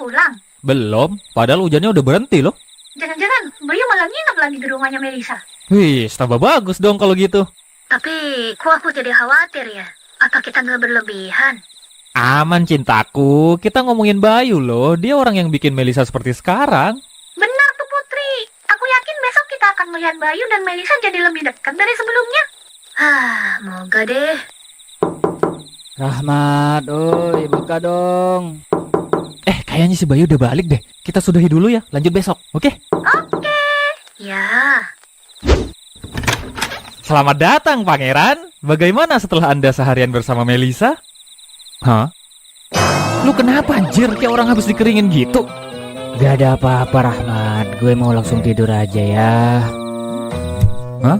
pulang? Belum, padahal hujannya udah berhenti loh. Jangan-jangan Bayu malah nginep lagi di rumahnya Melisa. Wih, tambah bagus dong kalau gitu. Tapi, kok aku jadi khawatir ya? Apa kita nggak berlebihan? Aman cintaku, kita ngomongin Bayu loh. Dia orang yang bikin Melisa seperti sekarang. Benar tuh Putri. Aku yakin besok kita akan melihat Bayu dan Melisa jadi lebih dekat dari sebelumnya. Moga deh. Rahmat, oi, buka dong. Kayaknya si Bayu udah balik deh. Kita sudahi dulu ya, lanjut besok, oke? Oke. Ya. Selamat datang, Pangeran. Bagaimana setelah Anda seharian bersama Melisa? Hah? Lu kenapa anjir? Kayak orang habis dikeringin gitu. Gak ada apa-apa Rahmat, gue mau langsung tidur aja ya. Hah?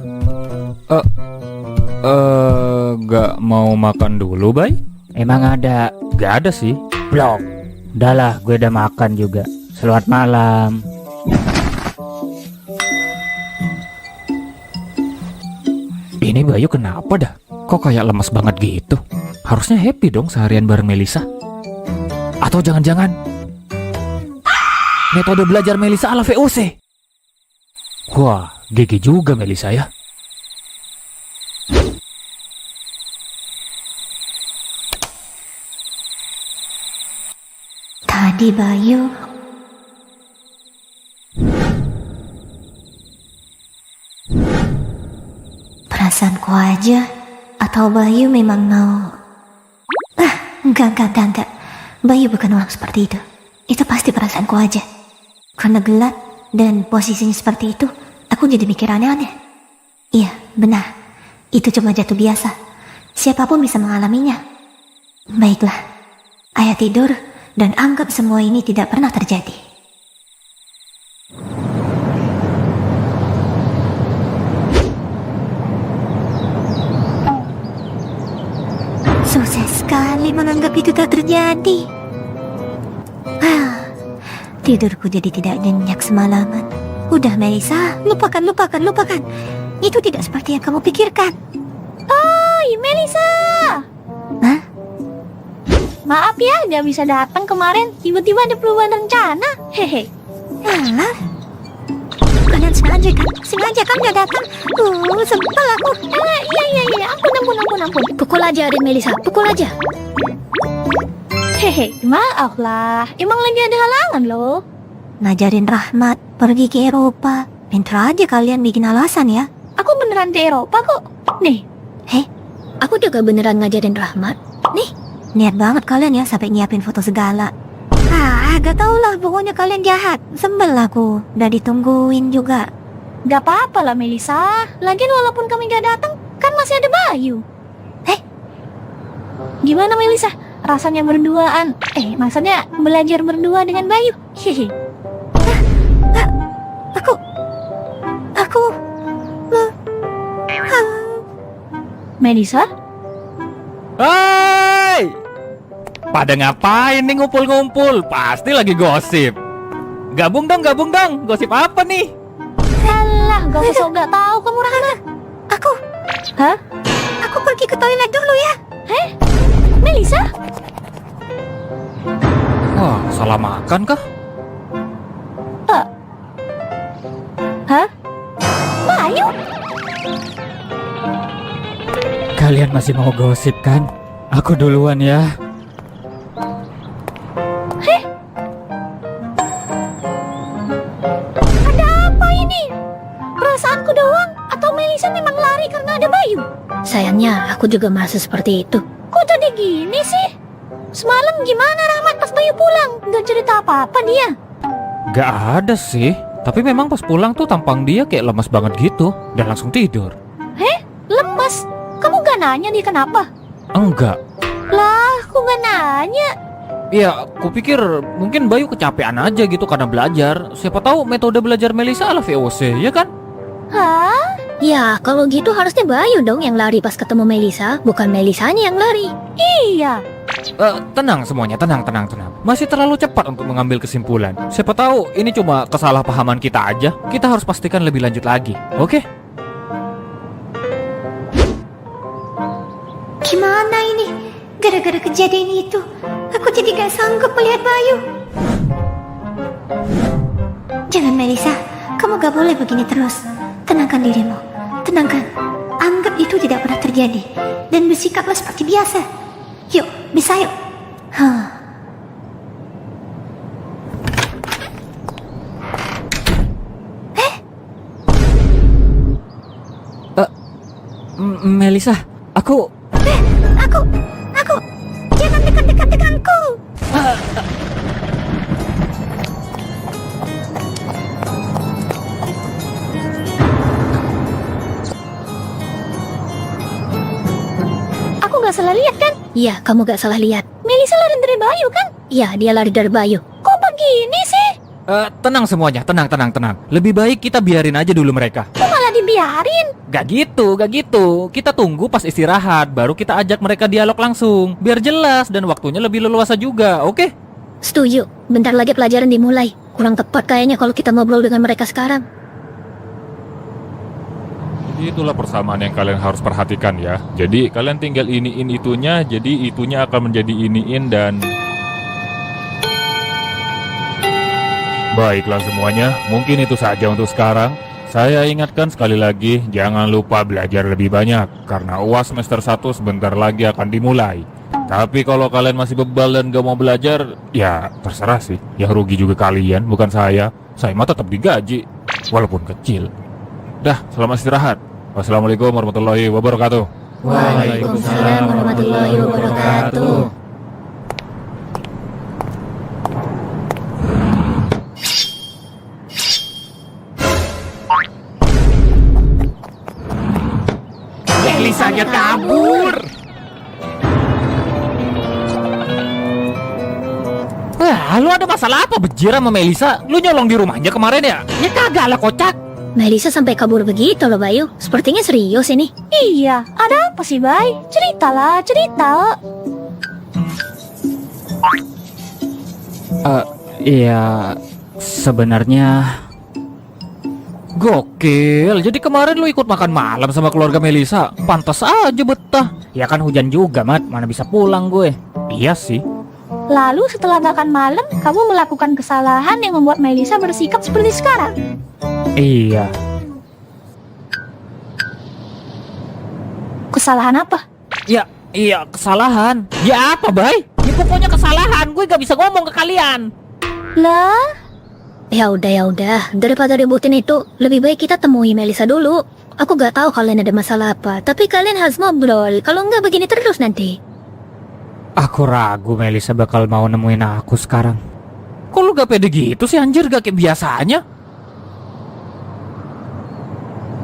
Gak mau makan dulu, Bay? Emang ada? Gak ada sih. Blok. Udahlah, gue udah makan juga. Selamat malam. Ini Bayu kenapa dah? Kok kayak lemas banget gitu? Harusnya happy dong seharian bareng Melisa. Atau jangan-jangan metode belajar Melisa ala VOC? Wah, gigi juga Melisa ya. Tadi Bayu... Perasaanku aja, atau Bayu memang mau... Enggak. Bayu bukan orang seperti itu. Itu pasti perasaanku aja. Karena gelap dan posisinya seperti itu, aku jadi mikir aneh-aneh. Iya, benar. Itu cuma jatuh biasa. Siapapun bisa mengalaminya. Baiklah, ayah tidur dan anggap semua ini tidak pernah terjadi. Susah sekali menganggap itu tak terjadi. Tidurku jadi tidak nyenyak semalaman. Udah Melisa, lupakan. Itu tidak seperti yang kamu pikirkan. Oi, Melisa! Hah? Maaf ya, gak bisa datang kemarin. Tiba-tiba ada perubahan rencana. Hehe. Alah. Kalian sengaja kan gak datang? Sebel aku. Iya. Ampun. Pukul aja Arin Melisa, pukul aja. Hehe, maaf lah. Emang lagi ada halangan loh. Ngajarin Rahmat pergi ke Eropa. Pintar aja kalian bikin alasan ya. Aku beneran ke Eropa kok. Nih. Aku juga beneran ngajarin Rahmat. Nih. Niat banget kalian ya sampai nyiapin foto segala. Gak tau lah, pokoknya kalian jahat. Sembel aku, udah ditungguin juga. Gak apa-apa lah Melisa. Lagian walaupun kami gak datang, kan masih ada Bayu. Gimana Melisa? Rasanya berduaan? Maksudnya belajar berdua dengan Bayu? Hihi. Aku... Melisa? Hai! Pada ngapain nih ngumpul-ngumpul? Pasti lagi gosip. Gabung dong. Gosip apa nih? Alah, gak usah gak tahu kamu Rahmat. Aku pergi ke toilet dulu ya. Melisa? Wah, salah makan kah? Bayu? Kalian masih mau gosip kan? Aku duluan ya. Ada apa ini? Perasaanku doang? Atau Melisa memang lari karena ada Bayu? Sayangnya aku juga merasa seperti itu. Kok jadi gini sih? Semalam gimana Rahmat pas Bayu pulang? Gak cerita apa-apa dia? Gak ada sih. Tapi memang pas pulang tuh tampang dia kayak lemas banget gitu. Dan langsung tidur. Lemas? Kamu gak nanya dia kenapa? Enggak. Lah, aku gak nanya. Ya, kupikir mungkin Bayu kecapean aja gitu karena belajar. Siapa tahu metode belajar Melisa ala VOC, ya kan? Hah? Ya, kalau gitu harusnya Bayu dong yang lari pas ketemu Melisa, bukan Melisanya yang lari. Iya. Tenang semuanya, tenang. Masih terlalu cepat untuk mengambil kesimpulan. Siapa tahu ini cuma kesalahpahaman kita aja. Kita harus pastikan lebih lanjut lagi, oke? Gimana ini? Gara-gara kejadian itu, aku jadi gak sanggup melihat Bayu. Jangan Melissa, kamu gak boleh begini terus. Tenangkan dirimu, tenangkan. Anggap itu tidak pernah terjadi dan bersikaplah seperti biasa. Yuk, bisa yuk. Melisa, aku Aku, jangan dekat-dekat denganku. Aku gak salah lihat kan? Iya, kamu gak salah lihat. Melisa lari dari Bayu kan? Iya, dia lari dari Bayu. Kok begini sih? Tenang semuanya, tenang. Lebih baik kita biarin aja dulu mereka. Kok malah dibiarin? Gak gitu. Kita tunggu pas istirahat, baru kita ajak mereka dialog langsung. Biar jelas dan waktunya lebih leluasa juga, oke? Setuju, bentar lagi pelajaran dimulai. Kurang tepat kayaknya kalau kita ngobrol dengan mereka sekarang. Itulah persamaan yang kalian harus perhatikan ya. Jadi kalian tinggal iniin itunya, jadi itunya akan menjadi iniin dan... Baiklah semuanya, mungkin itu saja untuk sekarang. Saya ingatkan sekali lagi, jangan lupa belajar lebih banyak, karena UAS semester 1 sebentar lagi akan dimulai. Tapi kalau kalian masih bebal dan gak mau belajar, ya terserah sih. Yang rugi juga kalian, bukan saya. Saya mah tetap digaji, walaupun kecil. Dah, selamat istirahat. Wassalamualaikum warahmatullahi wabarakatuh. Waalaikumsalam warahmatullahi wabarakatuh. Melisanya kabur. Lu ada masalah apa bejir sama Melisa? Lu nyolong di rumahnya kemarin ya? Ya kagak lah kocak. Melisa sampai kabur begitu loh Bayu. Sepertinya serius ini. Iya, ada apa sih Bay? Ceritalah, cerita. Iya, sebenarnya Gokil, jadi kemarin lu ikut makan malam sama keluarga Melisa. Pantas aja betah. ya kan hujan juga, Mat. Mana bisa pulang gue. Iya sih. Lalu setelah makan malam, kamu melakukan kesalahan yang membuat Melisa bersikap seperti sekarang. Iya. Kesalahan apa? Iya, kesalahan. Ya apa, Bay? Ya pokoknya kesalahan. Gue gak bisa ngomong ke kalian. Lah, Ya udah. Daripada ributin itu, lebih baik kita temui Melisa dulu. Aku gak tahu kalian ada masalah apa, tapi kalian harus ngobrol. Kalau enggak begini terus nanti. Aku ragu Melisa bakal mau nemuin aku sekarang. Kok lu gak pede gitu sih anjir, gak kayak biasanya?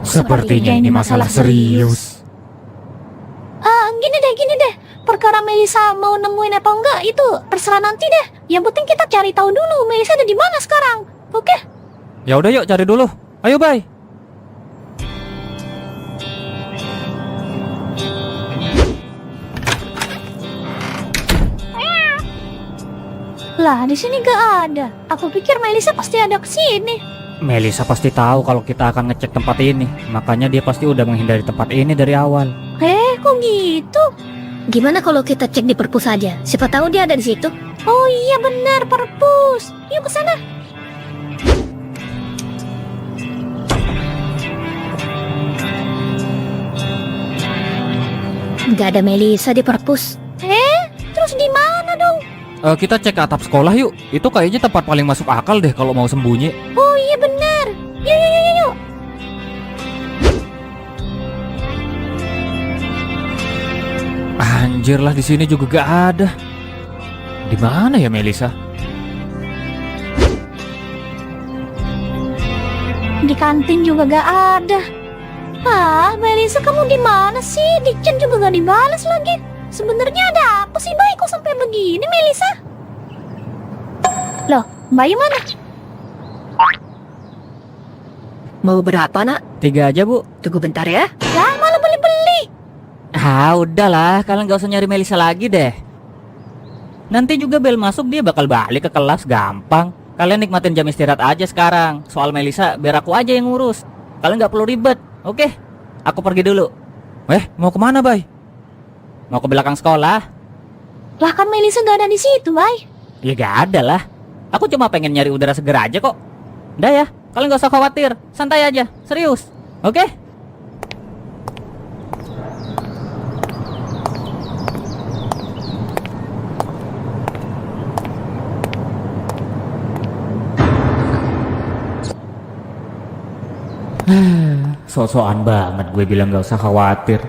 Sepertinya ini masalah serius. gini deh. Perkara Melisa mau nemuin apa enggak, itu terserah nanti deh. Yang penting kita cari tahu dulu Melisa ada di mana sekarang. Oke? Ya udah yuk cari dulu. Ayo, Bay. Lah, di sini gak ada. Aku pikir Melisa pasti ada ke sini. Melisa pasti tahu kalau kita akan ngecek tempat ini. Makanya dia pasti udah menghindari tempat ini dari awal. Kok gitu? Gimana kalau kita cek di perpus saja? Siapa tahu dia ada di situ. Oh iya benar, perpus. Yuk ke sana. Gak ada Melisa di perpus. Terus di mana dong? Kita cek ke atap sekolah yuk. Itu kayaknya tempat paling masuk akal deh kalau mau sembunyi. Oh iya benar. Yuk. Anjir lah, di sini juga gak ada. Di mana ya Melisa? Di kantin juga gak ada. Melisa kamu di mana sih? Di chat juga gak dibalas lagi. Sebenarnya ada apa sih Bay? Kok sampai begini Melisa? Loh, Bayu mana? Mau berapa nak? 3 aja, Bu. Tunggu bentar ya. Lah malah beli-beli. Udahlah, kalian gak usah nyari Melisa lagi deh. Nanti juga bel masuk dia bakal balik ke kelas, gampang. Kalian nikmatin jam istirahat aja sekarang. Soal Melisa biar aku aja yang ngurus. Kalian gak perlu ribet, oke? Aku pergi dulu. Mau kemana, Bay? Mau ke belakang sekolah? Lah kan Melisa gak ada di situ Bay. Ya gak ada lah. Aku cuma pengen nyari udara segar aja kok. Udah ya, kalian gak usah khawatir. Santai aja, serius. Oke? So-soan banget gue bilang gak usah khawatir.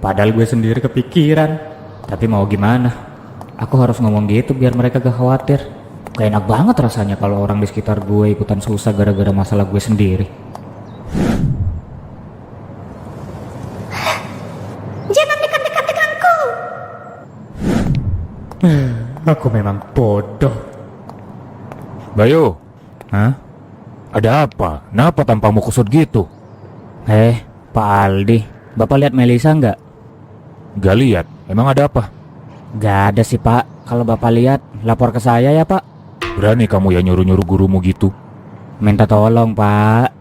Padahal gue sendiri kepikiran. Tapi mau gimana? Aku harus ngomong gitu biar mereka gak khawatir. Gak enak banget rasanya kalau orang di sekitar gue ikutan susah gara-gara masalah gue sendiri. Jangan dekat-dekat denganku. Aku memang bodoh. Bayu, Hah? ada apa? Kenapa tampakmu kusut gitu? Pak Aldi, Bapak lihat Melisa nggak? Gak lihat, emang ada apa? Gak ada sih Pak. Kalau Bapak lihat, lapor ke saya ya Pak. Berani kamu ya nyuruh-nyuruh gurumu gitu? Minta tolong Pak.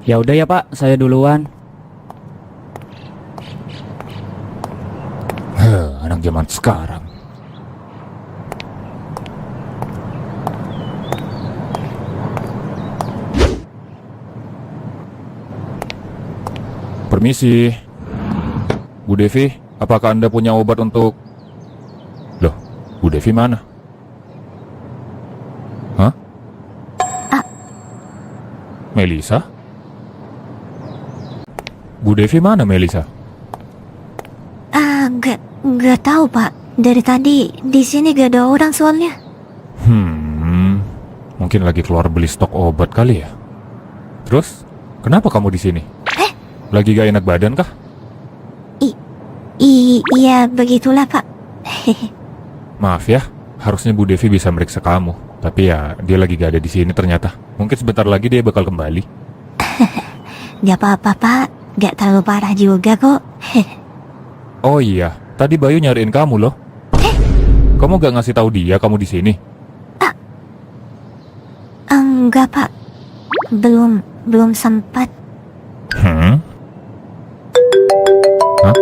Ya udah ya Pak, saya duluan. Anak zaman sekarang. Permisi, Bu Devi, apakah Anda punya obat untuk... Loh, Bu Devi mana? Hah? Melisa? Bu Devi mana Melisa? Nggak tahu Pak. Dari tadi di sini gak ada orang soalnya. Mungkin lagi keluar beli stok obat kali ya. Terus, kenapa kamu di sini? Lagi gak enak badan kah? Iya begitulah Pak. Maaf ya, harusnya Bu Devi bisa meriksa kamu. Tapi ya, dia lagi gak ada di sini ternyata. Mungkin sebentar lagi dia bakal kembali. Gak apa-apa Pak. Gak terlalu parah juga kok. Oh iya, tadi Bayu nyariin kamu loh. Kamu gak ngasih tahu dia kamu di sini? Enggak Pak. Belum sempat. Hah?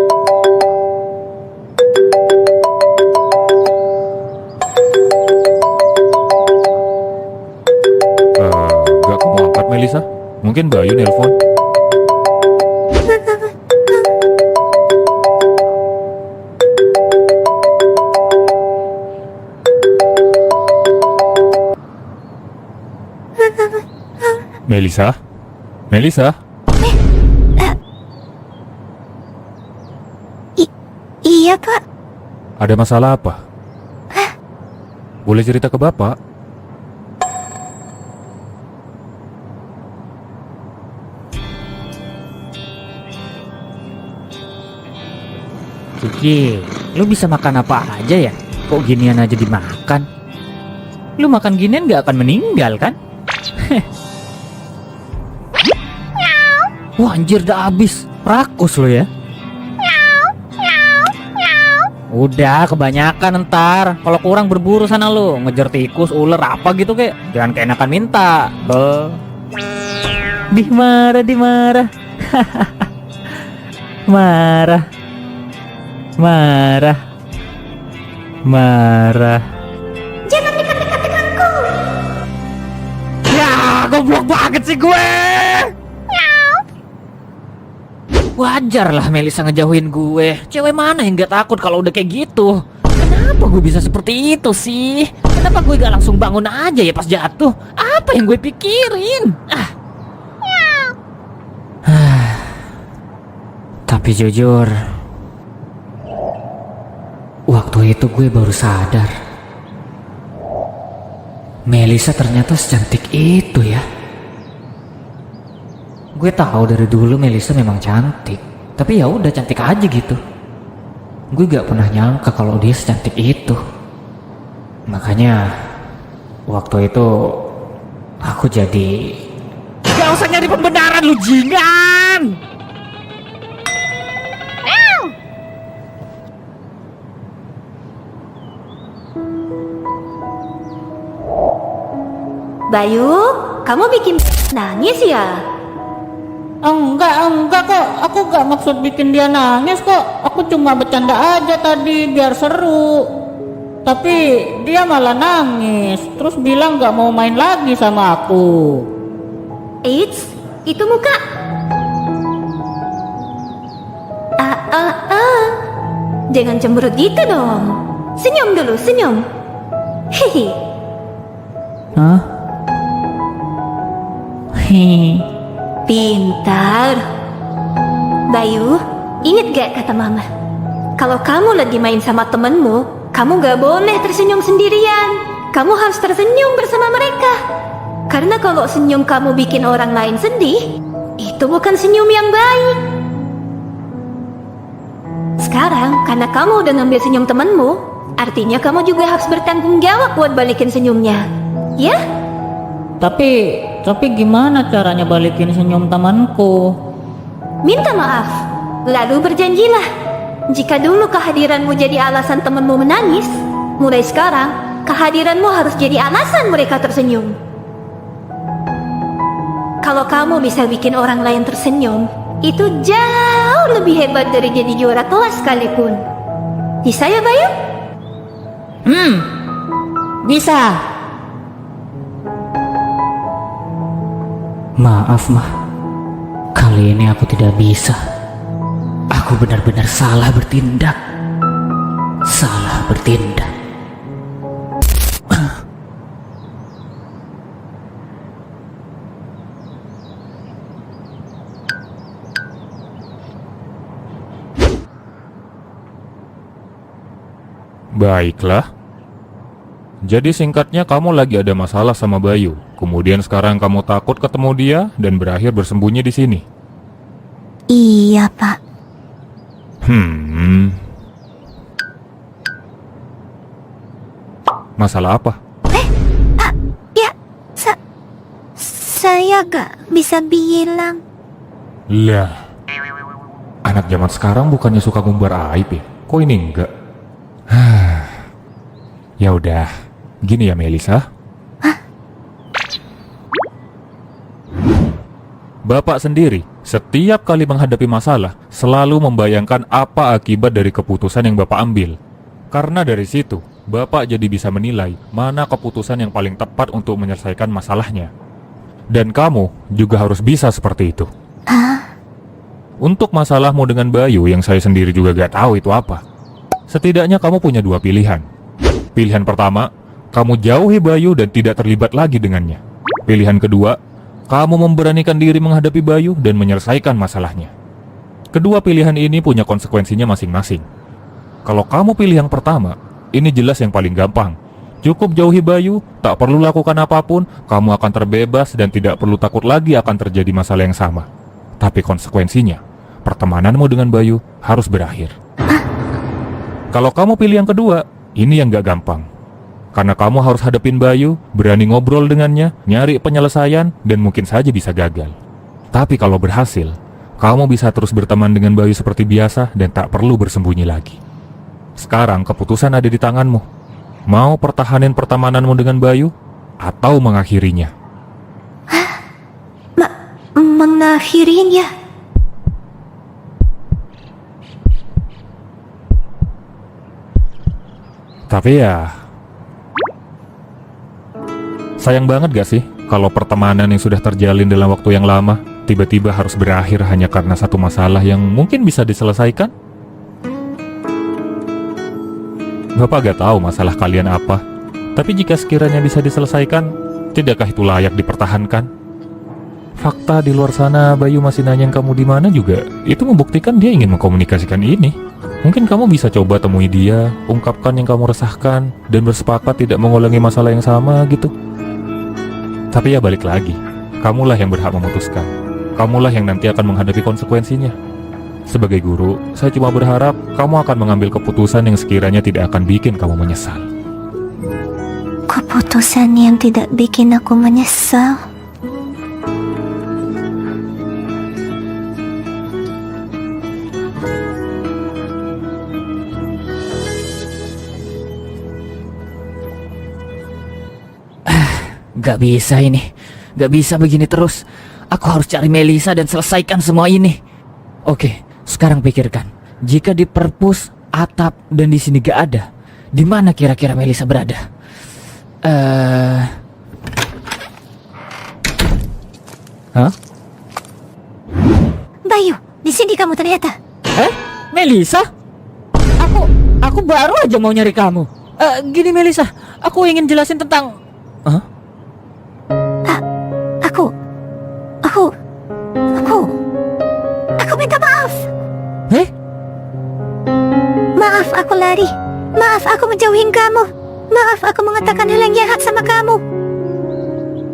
Gak kamu angkat Melisa? Mungkin Bayu nelpon. Melisa? Melisa? Iya Pak. Ada masalah apa? Boleh cerita ke Bapak? Kiki, lu bisa makan apa aja ya? Kok ginian aja dimakan? Lu makan ginian gak akan meninggal kan? Wah anjir dah habis. Rakus lu ya. Udah kebanyakan ntar. Kalau kurang berburu sana lu. Ngejar tikus, ular apa gitu kek. Jangan keenakan minta. Dimarah. Marah. Jangan dekat-dekat denganku. Ya, goblok banget sih gue. Wajar lah Melisa ngejauhin gue. Cewek mana yang gak takut kalau udah kayak gitu? Kenapa gue bisa seperti itu sih? Kenapa gue gak langsung bangun aja ya pas jatuh? Apa yang gue pikirin? Tapi jujur, waktu itu gue baru sadar Melisa ternyata secantik itu ya. Gue tahu dari dulu Melisa memang cantik, tapi ya udah cantik aja gitu. Gue gak pernah nyangka kalau dia secantik itu. Makanya waktu itu aku jadi... Gak usah nyari pembenaran lu jingan. Bayu, kamu bikin nangis ya? Enggak kok. Aku gak maksud bikin dia nangis kok. Aku cuma bercanda aja tadi biar seru. Tapi dia malah nangis, terus bilang gak mau main lagi sama aku. Eits, itu muka. Jangan cemberut gitu dong. Senyum dulu, senyum. Hehe. Hah? Hehe. Pintar. Bayu, ingat gak kata mama? Kalau kamu lagi main sama temenmu, kamu gak boleh tersenyum sendirian. Kamu harus tersenyum bersama mereka. Karena kalau senyum kamu bikin orang lain sedih, itu bukan senyum yang baik. Sekarang, karena kamu udah ngambil senyum temenmu, artinya kamu juga harus bertanggung jawab buat balikin senyumnya. Ya? Tapi gimana caranya balikin senyum temanku? Minta maaf, lalu berjanjilah. Jika dulu kehadiranmu jadi alasan temanmu menangis, mulai sekarang kehadiranmu harus jadi alasan mereka tersenyum. Kalau kamu bisa bikin orang lain tersenyum, itu jauh lebih hebat dari jadi juara kelas sekalipun. Bisa ya, Bayu? Bisa. Maaf, Ma. Kali ini aku tidak bisa. Aku benar-benar salah bertindak. Salah bertindak. Baiklah. Jadi singkatnya kamu lagi ada masalah sama Bayu. Kemudian sekarang kamu takut ketemu dia dan berakhir bersembunyi di sini. Iya, Pak. Masalah apa? Ya, saya gak bisa bilang. Lah, anak zaman sekarang bukannya suka ngumbar aib ya? Kok ini enggak? Ya udah, gini ya Melisa. Bapak sendiri setiap kali menghadapi masalah selalu membayangkan apa akibat dari keputusan yang Bapak ambil. Karena dari situ, Bapak jadi bisa menilai mana keputusan yang paling tepat untuk menyelesaikan masalahnya. Dan kamu juga harus bisa seperti itu. Untuk masalahmu dengan Bayu yang saya sendiri juga gak tahu itu apa. Setidaknya kamu punya dua pilihan. Pilihan pertama, kamu jauhi Bayu dan tidak terlibat lagi dengannya. Pilihan kedua, kamu memberanikan diri menghadapi Bayu dan menyelesaikan masalahnya. Kedua pilihan ini punya konsekuensinya masing-masing. Kalau kamu pilih yang pertama, ini jelas yang paling gampang. Cukup jauhi Bayu, tak perlu lakukan apapun, kamu akan terbebas dan tidak perlu takut lagi akan terjadi masalah yang sama. Tapi konsekuensinya, pertemananmu dengan Bayu harus berakhir. Kalau kamu pilih yang kedua, ini yang gak gampang. Karena kamu harus hadapin Bayu, berani ngobrol dengannya, nyari penyelesaian, dan mungkin saja bisa gagal. Tapi kalau berhasil, kamu bisa terus berteman dengan Bayu seperti biasa dan tak perlu bersembunyi lagi. Sekarang keputusan ada di tanganmu. Mau pertahanin pertemananmu dengan Bayu, atau mengakhirinya? Mengakhirinya? Tapi ya, sayang banget gak sih kalau pertemanan yang sudah terjalin dalam waktu yang lama tiba-tiba harus berakhir hanya karena satu masalah yang mungkin bisa diselesaikan? Bapak gak tahu masalah kalian apa, tapi jika sekiranya bisa diselesaikan, tidakkah itu layak dipertahankan? Fakta di luar sana Bayu masih nanya kamu di mana juga, itu membuktikan dia ingin mengkomunikasikan ini. Mungkin kamu bisa coba temui dia, ungkapkan yang kamu resahkan, dan bersepakat tidak mengulangi masalah yang sama gitu. Tapi ya balik lagi, kamulah yang berhak memutuskan. Kamulah yang nanti akan menghadapi konsekuensinya. Sebagai guru, saya cuma berharap kamu akan mengambil keputusan yang sekiranya tidak akan bikin kamu menyesal. Keputusan yang tidak bikin aku menyesal? Gak bisa ini. Gak bisa begini terus. Aku harus cari Melisa dan selesaikan semua ini. Oke, sekarang pikirkan. Jika di perpus, atap, dan di sini gak ada, Di mana kira-kira Melisa berada? Hah? Bayu, di sini kamu ternyata. Melisa? Aku baru aja mau nyari kamu. Gini Melisa, aku ingin jelasin tentang... Hah? Aku minta maaf. Maaf aku lari. Maaf aku menjauhin kamu. Maaf aku mengatakan hal yang jahat sama kamu.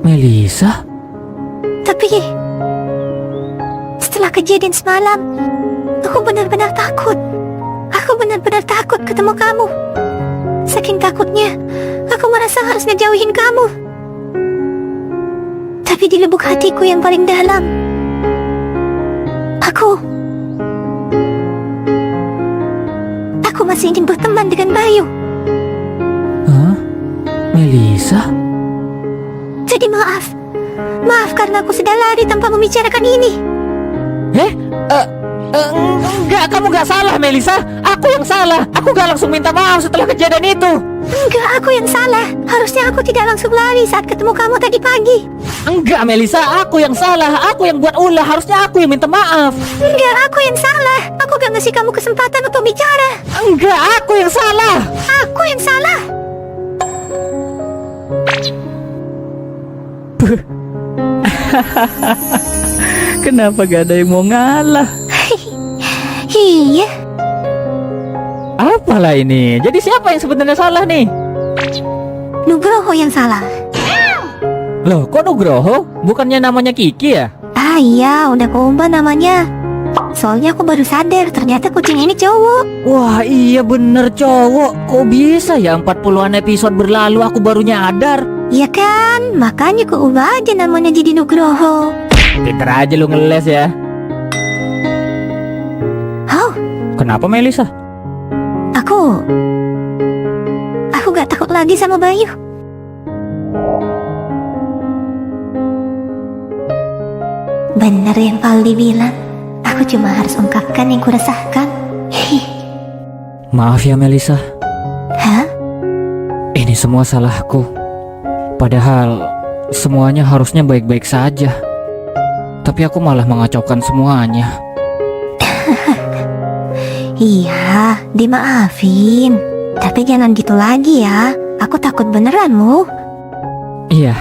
Melisa? Tapi setelah kejadian semalam, aku benar-benar takut. Aku benar-benar takut ketemu kamu. Saking takutnya, aku merasa harus ngejauhin kamu. Tapi di lubuk hatiku yang paling dalam, aku masih ingin berteman dengan Bayu. Hah? Melisa? Jadi maaf karena aku sudah lari tanpa membicarakan ini. Enggak, kamu gak salah Melisa. Aku yang salah. Aku gak langsung minta maaf setelah kejadian itu. Enggak, aku yang salah. Harusnya aku tidak langsung lari saat ketemu kamu tadi pagi. Enggak Melisa, aku yang salah. Aku yang buat ulah. Harusnya aku yang minta maaf. Enggak, aku yang salah. Aku gak ngasih kamu kesempatan untuk bicara. Enggak, aku yang salah. Aku yang salah. Kenapa gak ada yang mau ngalah? Iya. Apalah ini? Jadi siapa yang sebenarnya salah nih? Nugroho yang salah. Loh, kok Nugroho? Bukannya namanya Kiki ya? Ah iya, udah keubah namanya. Soalnya aku baru sadar ternyata kucing ini cowok. Wah iya bener cowok. Kok bisa ya 40-an episode berlalu aku baru nyadar. Iya kan, makanya kuubah aja namanya jadi Nugroho. Pinter aja lu ngeles ya. Oh, Kenapa Melisa? aku gak takut lagi sama Bayu. Benar yang Valdi bilang, aku cuma harus ungkapkan yang kurasakan. Maaf ya Melisa, Hah? ini semua salahku. Padahal semuanya harusnya baik-baik saja. Tapi aku malah mengacaukan semuanya. Iya, dimaafin. Tapi jangan gitu lagi ya. Aku takut beneran, Mu. Iya,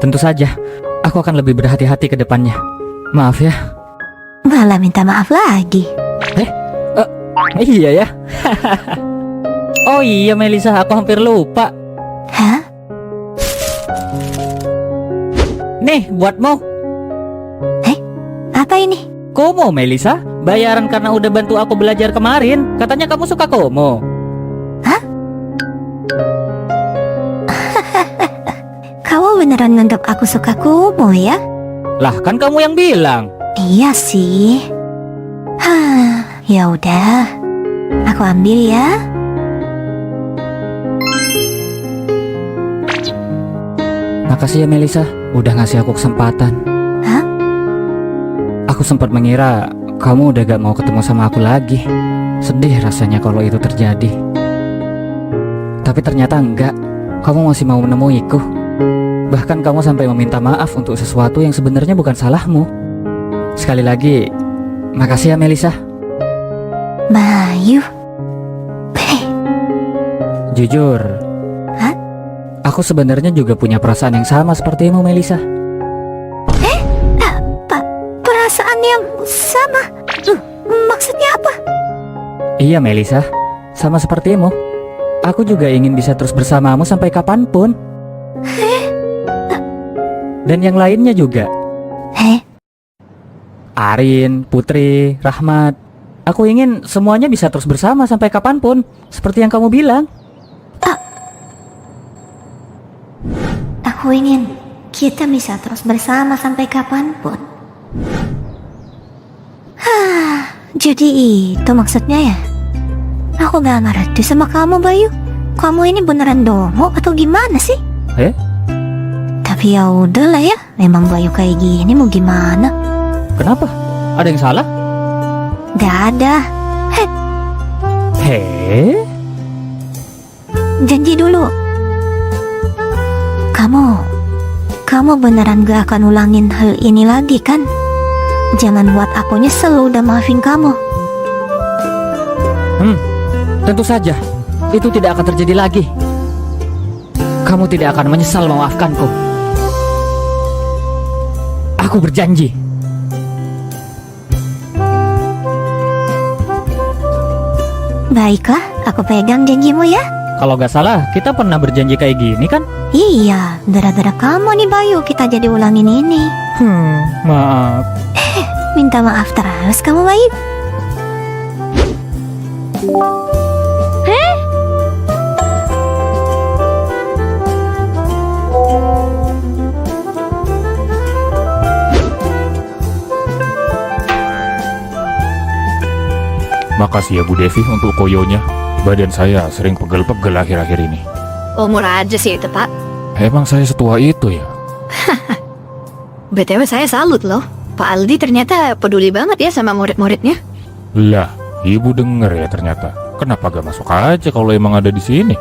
tentu saja. Aku akan lebih berhati-hati ke depannya. Maaf ya. Malah minta maaf lagi. Iya ya. Oh iya Melisa, aku hampir lupa. Hah? Nih, buatmu. Apa ini? Komo Melisa, bayaran karena udah bantu aku belajar kemarin. Katanya kamu suka komo. Kamu beneran nganggap aku suka kumo ya? Lah kan kamu yang bilang. Iya sih. Hah, ya udah. Aku ambil ya. Makasih ya Melisa, udah ngasih aku kesempatan. Hah? Aku sempat mengira kamu udah gak mau ketemu sama aku lagi. Sedih rasanya kalau itu terjadi. Tapi ternyata enggak. Kamu masih mau menemuiku. Bahkan kamu sampai meminta maaf untuk sesuatu yang sebenarnya bukan salahmu. Sekali lagi, makasih ya Melisa. Bayu. Jujur, Hah? aku sebenarnya juga punya perasaan yang sama sepertimu Melisa. Perasaan yang sama? Maksudnya apa? Iya Melisa, sama sepertimu. Aku juga ingin bisa terus bersamamu sampai kapanpun. Dan yang lainnya juga. Arin, Putri, Rahmat. Aku ingin semuanya bisa terus bersama sampai kapanpun, seperti yang kamu bilang. Aku ingin kita bisa terus bersama sampai kapanpun. Jadi itu maksudnya ya? Aku gak ngerti sama kamu Bayu. Kamu ini beneran domo atau gimana sih? Tapi ya udahlah ya. Memang Bayu kayak gini mau gimana? Kenapa? Ada yang salah? Gak ada. Heh? janji dulu. Kamu beneran gak akan ulangin hal ini lagi kan? Jangan buat aku nyesel udah maafin kamu. Tentu saja. Itu tidak akan terjadi lagi. Kamu tidak akan menyesal memaafkanku. Aku berjanji. Baiklah, aku pegang janjimu ya. Kalau gak salah, kita pernah berjanji kayak gini kan? Iya, gara-gara kamu nih Bayu kita jadi ulangin ini. Maaf. Minta maaf terus kamu Bayu. Makasih ya Bu Devi untuk koyonya. Badan saya sering pegel-pegel akhir-akhir ini. Umur aja sih itu, Pak. Emang saya setua itu ya? BTW saya salut loh. Pak Aldi ternyata peduli banget ya sama murid-muridnya. Lah, Ibu denger ya ternyata. Kenapa gak masuk aja kalau emang ada di sini?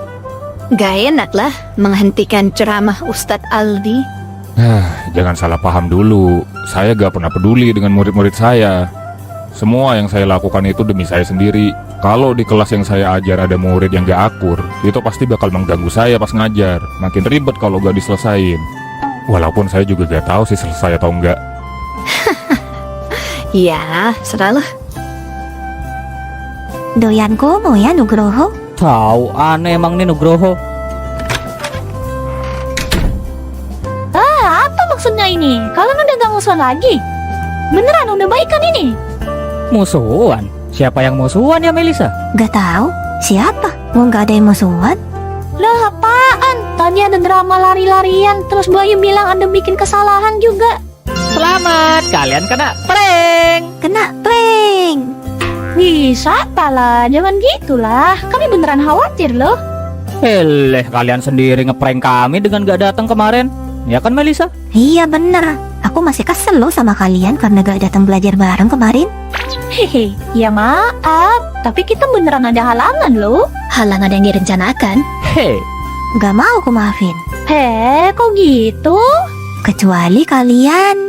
Gak enak lah menghentikan ceramah Ustadz Aldi. Jangan salah paham dulu. Saya gak pernah peduli dengan murid-murid saya. Semua yang saya lakukan itu demi saya sendiri. Kalau di kelas yang saya ajar ada murid yang gak akur, itu pasti bakal mengganggu saya pas ngajar. Makin ribet kalau gak diselesain. Walaupun saya juga gak tahu sih selesai atau enggak. Ya, serahlah. Doyan komo ya Nugroho. Tahu aneh emang nih Nugroho. Apa maksudnya ini? Kalian udah gak musuhan lagi? Beneran udah baikan ini? Musuhan? Siapa yang musuhan ya Melisa? Gak tahu siapa. Mau gak ada yang musuhan? Lah apaan? Tadi ada drama lari-larian, terus Bayu bilang Anda bikin kesalahan juga. Selamat, kalian kena prank. Kena prank. Bisa lah, jangan gitulah. Kami beneran khawatir loh. Kalian sendiri ngeprank kami dengan gak datang kemarin. Ya kan Melisa? Iya bener. Aku masih kesel loh sama kalian karena gak datang belajar bareng kemarin. Hehe, ya maaf, tapi kita beneran ada halangan loh. Halangan yang direncanakan? Gak mau aku maafin. Kok gitu? Kecuali kalian